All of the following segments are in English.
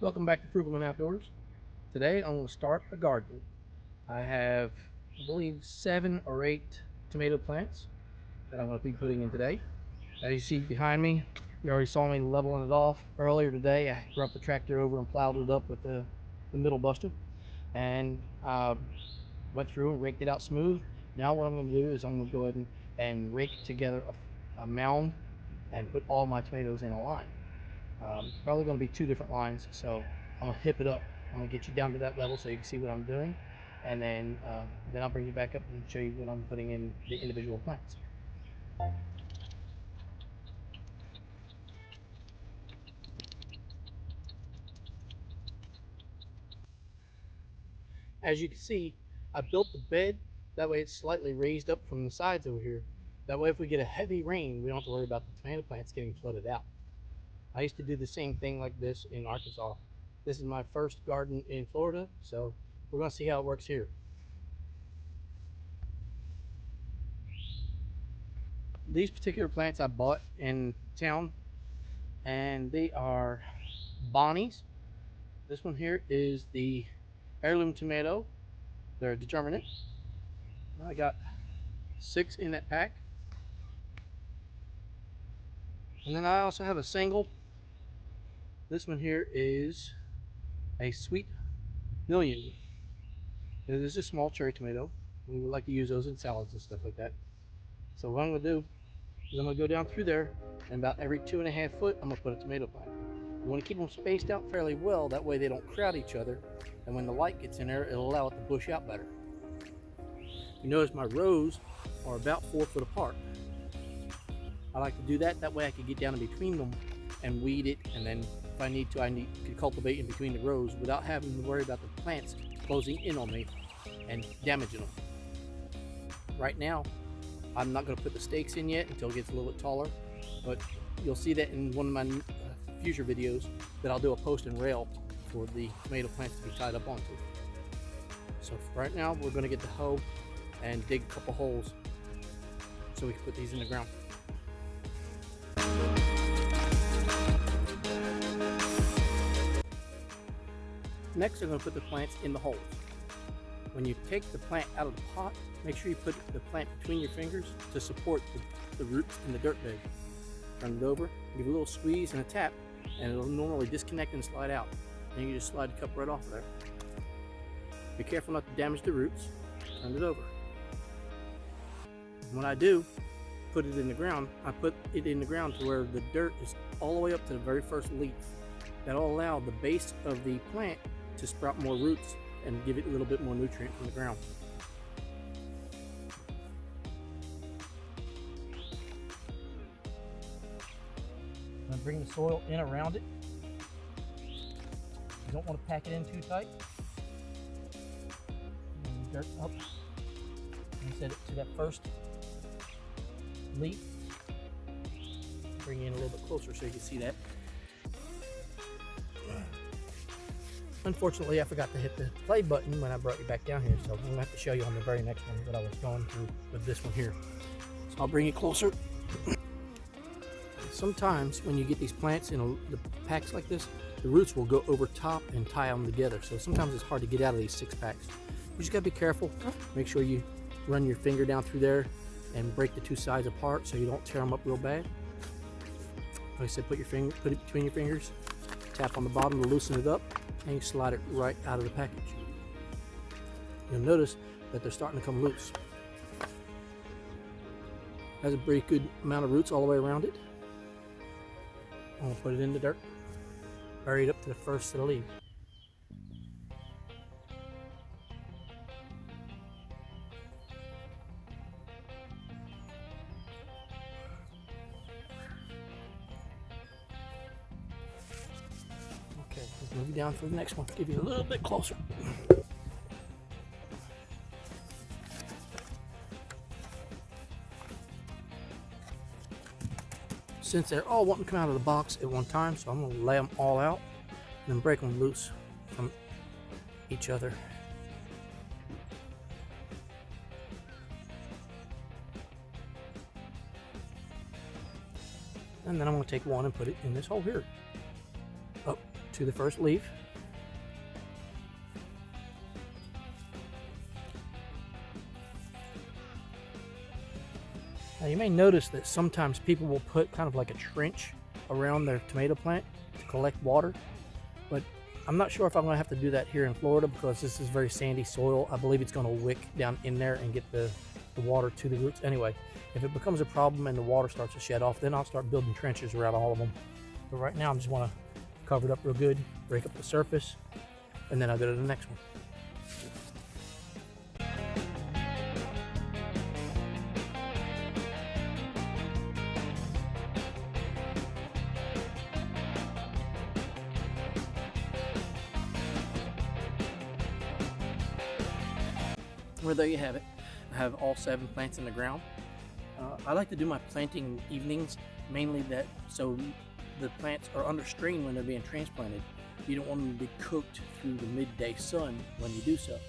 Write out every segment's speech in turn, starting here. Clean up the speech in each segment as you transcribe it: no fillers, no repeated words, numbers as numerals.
Welcome back to Frugal and Outdoors. Today I'm going to start a garden. I have, I believe, 7 or 8 tomato plants that I'm going to be putting in today. As you see behind me, you already saw me leveling it off earlier today. I brought the tractor over and plowed it up with the middle buster and went through and raked it out smooth. Now what I'm going to do is I'm going to go ahead and rake together a mound and put all my tomatoes in a line. Probably going to be 2 different lines, so I'm gonna hip it up. I'm gonna get you down to that level so you can see what I'm doing, and then I'll bring you back up and show you what I'm putting in the individual plants. As you can see, I built the bed that way it's slightly raised up from the sides over here. That way if we get a heavy rain, we don't have to worry about the tomato plants getting flooded out. I used to do the same thing like this in Arkansas. This is my first garden in Florida, so we're gonna see how it works here. These particular plants I bought in town, and they are Bonnie's. This one here is the heirloom tomato. They're a determinate. I got 6 in that pack. And then I also have a single. This one here is a sweet million. This is a small cherry tomato. We would like to use those in salads and stuff like that. So what I'm gonna do is I'm gonna go down through there, and about every 2.5 foot, I'm gonna put a tomato plant. You want to keep them spaced out fairly well, that way they don't crowd each other, and when the light gets in there, it'll allow it to bush out better. You notice my rows are about 4 foot apart. I like to do that way I can get down in between them and weed it, and then if I need to cultivate in between the rows without having to worry about the plants closing in on me and damaging them. Right now, I'm not going to put the stakes in yet until it gets a little bit taller, but you'll see that in one of my future videos that I'll do a post and rail for the tomato plants to be tied up onto. So right now we're going to get the hoe and dig a couple holes so we can put these in the ground. Next I'm going to put the plants in the holes. When you take the plant out of the pot, make sure you put the plant between your fingers to support the roots in the dirt bed. Turn it over, give it a little squeeze and a tap, and it'll normally disconnect and slide out. And you just slide the cup right off of there. Be careful not to damage the roots. Turn it over. When I do put it in the ground, I put it in the ground to where the dirt is all the way up to the very first leaf. That'll allow the base of the plant to sprout more roots and give it a little bit more nutrient from the ground. I'm going to bring the soil in around it. You don't want to pack it in too tight. And dirt up and set it to that first leaf. Bring it in a little bit closer so you can see that. Unfortunately, I forgot to hit the play button when I brought you back down here, so I'm going to have to show you on the very next one what I was going through with this one here. So I'll bring it closer. Sometimes when you get these plants in the packs like this, the roots will go over top and tie them together. So sometimes it's hard to get out of these 6 packs. You just got to be careful. Make sure you run your finger down through there and break the 2 sides apart so you don't tear them up real bad. Like I said, put it between your fingers, tap on the bottom to loosen it up, and you slide it right out of the package. You'll notice that they're starting to come loose. Has a pretty good amount of roots all the way around it. I'm going to put it in the dirt, bury it up to the first set of leaves. Okay, let's move you down for the next one. Give you a little bit closer. Since they're all wanting to come out of the box at one time, so I'm going to lay them all out and then break them loose from each other. And then I'm going to take one and put it in this hole here. Oh, to the first leaf. Now you may notice that sometimes people will put kind of like a trench around their tomato plant to collect water, but I'm not sure if I'm going to have to do that here in Florida because this is very sandy soil. I believe it's going to wick down in there and get the water to the roots. Anyway, if it becomes a problem and the water starts to shed off, then I'll start building trenches around all of them. But right now I just want to cover it up real good, break up the surface, and then I'll go to the next one. Well, there you have it. I have all 7 plants in the ground. I like to do my planting evenings, mainly that so the plants are under strain when they're being transplanted. You don't want them to be cooked through the midday sun when you do so.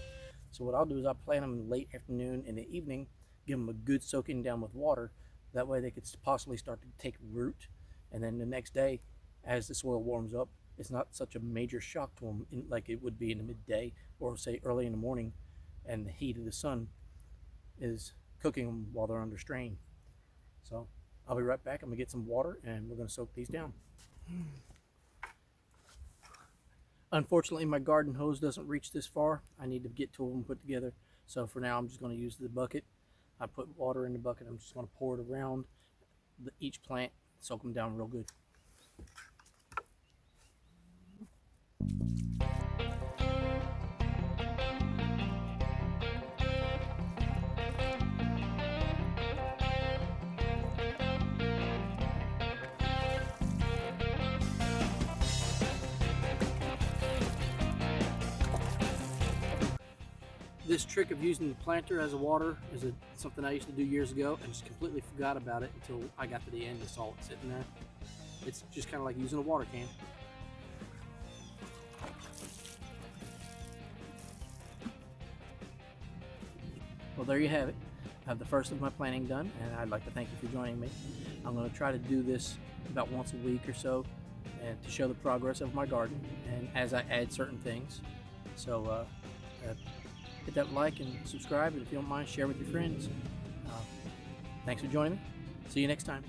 So what I'll do is I'll plant them in the late afternoon and the evening, give them a good soaking down with water. That way they could possibly start to take root. And then the next day, as the soil warms up, it's not such a major shock to them like it would be in the midday or say early in the morning, and the heat of the sun is cooking them while they're under strain. So I'll be right back. I'm gonna get some water and we're gonna soak these down. Unfortunately, my garden hose doesn't reach this far. I need to get 2 of them put together. So for now, I'm just gonna use the bucket. I put water in the bucket. I'm just gonna pour it around each plant, soak them down real good. This trick of using the planter as a water is something I used to do years ago and just completely forgot about it until I got to the end and saw it sitting there. It's just kind of like using a water can. Well, there you have it. I have the first of my planting done, and I'd like to thank you for joining me. I'm going to try to do this about once a week or so and to show the progress of my garden and as I add certain things. So hit that like and subscribe, and if you don't mind, share with your friends. Thanks for joining me. See you next time.